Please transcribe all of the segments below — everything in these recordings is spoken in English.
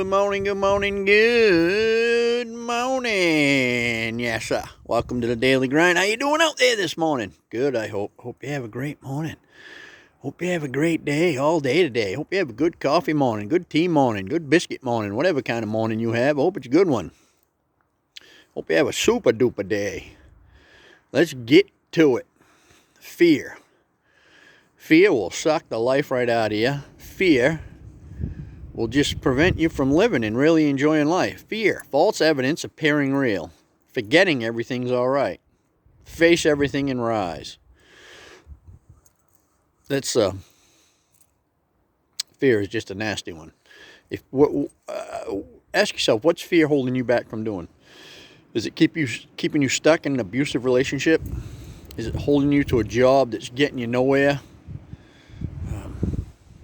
Good morning, good morning, good morning. Yes, sir. Welcome to the Daily Grind. How you doing out there this morning? Good, I hope. Hope you have a great morning. Hope you have a great day, all day today. Hope you have a good coffee morning, good tea morning, good biscuit morning, whatever kind of morning you have. I hope it's a good one. Hope you have a super duper day. Let's get to it. Fear. Fear will suck the life right out of you. Fear will just prevent you from living and really enjoying life. Fear, false evidence appearing real. Forgetting everything's all right. Face everything and rise. That's fear is just a nasty one. Ask yourself, what's fear holding you back from doing? Is it keeping you stuck in an abusive relationship? Is it holding you to a job that's getting you nowhere?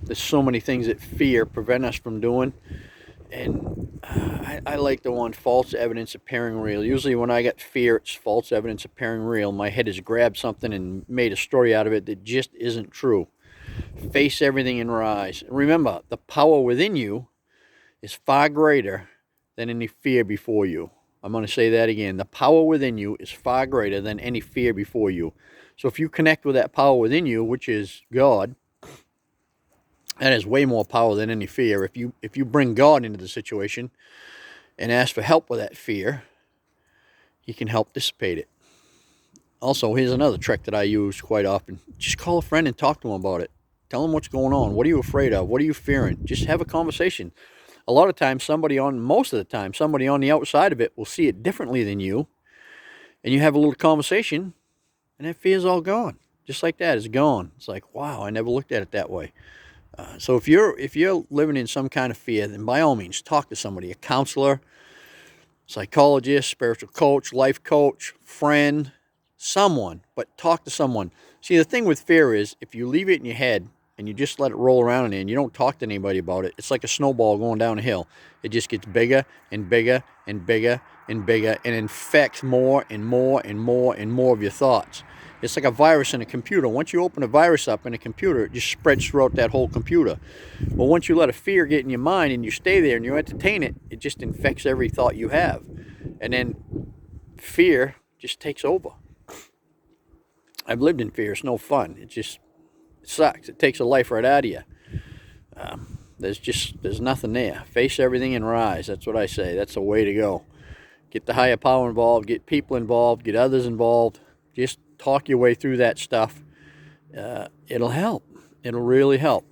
There's so many things that fear prevent us from doing. And I like the one, false evidence appearing real. Usually when I get fear, it's false evidence appearing real. My head has grabbed something and made a story out of it that just isn't true. Face everything and rise. Remember, the power within you is far greater than any fear before you. I'm going to say that again. The power within you is far greater than any fear before you. So if you connect with that power within you, which is God, that has way more power than any fear. If you bring God into the situation and ask for help with that fear, He can help dissipate it. Also, here's another trick that I use quite often. Just call a friend and talk to them about it. Tell them what's going on. What are you afraid of? What are you fearing? Just have a conversation. A lot of times, most of the time, somebody on the outside of it will see it differently than you. And you have a little conversation, and that fear's all gone. Just like that, it's gone. It's like, wow, I never looked at it that way. So if you're living in some kind of fear, then by all means, talk to somebody, a counselor, psychologist, spiritual coach, life coach, friend, someone, but talk to someone. See, the thing with fear is if you leave it in your head and you just let it roll around in there and you don't talk to anybody about it, it's like a snowball going down a hill. It just gets bigger and bigger and bigger and bigger and infects more and more and more and more of your thoughts. It's like a virus in a computer. Once you open a virus up in a computer, it just spreads throughout that whole computer. But once you let a fear get in your mind and you stay there and you entertain it, it just infects every thought you have. And then fear just takes over. I've lived in fear. It's no fun. It sucks. It takes a life right out of you. There's nothing there. Face everything and rise. That's what I say. That's the way to go. Get the higher power involved. Get people involved. Get others involved. Just talk your way through that stuff. It'll help. It'll really help.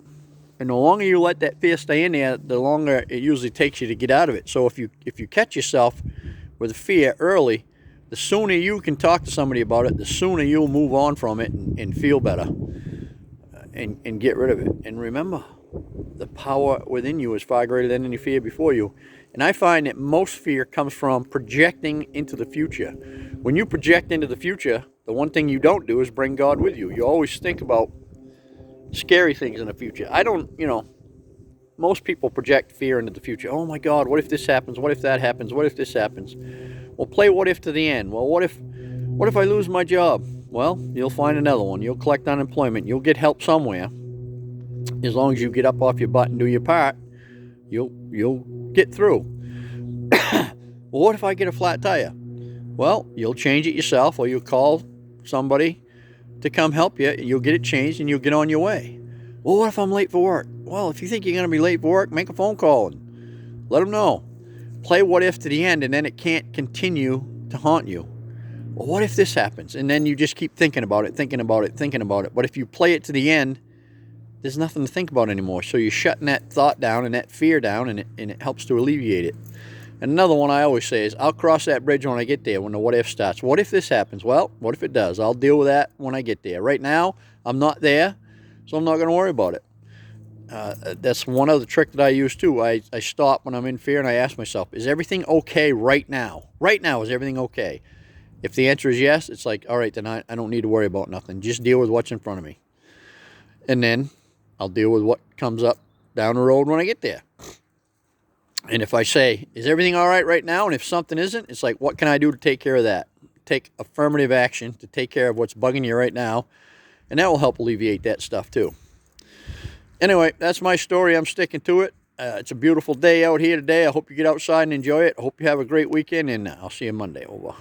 And the longer you let that fear stay in there, the longer it usually takes you to get out of it. So if you catch yourself with fear early, the sooner you can talk to somebody about it, the sooner you'll move on from it and feel better and get rid of it. And remember, the power within you is far greater than any fear before you. And I find that most fear comes from projecting into the future. When you project into the future, the one thing you don't do is bring God with you. You always think about scary things in the future. Most people project fear into the future. Oh my God, what if this happens? What if that happens? What if this happens? Well, play what if to the end. Well, what if I lose my job? Well, you'll find another one. You'll collect unemployment. You'll get help somewhere. As long as you get up off your butt and do your part, you'll get through. Well, what if I get a flat tire? Well, you'll change it yourself, or you'll call somebody to come help you. You'll get it changed and you'll get on your way. Well, what if I'm late for work? Well, if you think you're going to be late for work, make a phone call and let them know. Play what if to the end, and then it can't continue to haunt you. Well, what if this happens? And then you just keep thinking about it. But if you play it to the end, there's nothing to think about anymore. So you're shutting that thought down and that fear down, and it helps to alleviate it. And another one I always say is, I'll cross that bridge when I get there, when the what if starts. What if this happens? Well, what if it does? I'll deal with that when I get there. Right now, I'm not there, so I'm not going to worry about it. That's one other trick that I use too. I stop when I'm in fear and I ask myself, is everything okay right now? Right now, is everything okay? If the answer is yes, it's like, all right, then I don't need to worry about nothing. Just deal with what's in front of me. And then I'll deal with what comes up down the road when I get there. And if I say, is everything all right now? And if something isn't, it's like, what can I do to take care of that? Take affirmative action to take care of what's bugging you right now. And that will help alleviate that stuff too. Anyway, that's my story. I'm sticking to it. It's a beautiful day out here today. I hope you get outside and enjoy it. I hope you have a great weekend, and I'll see you Monday. Over.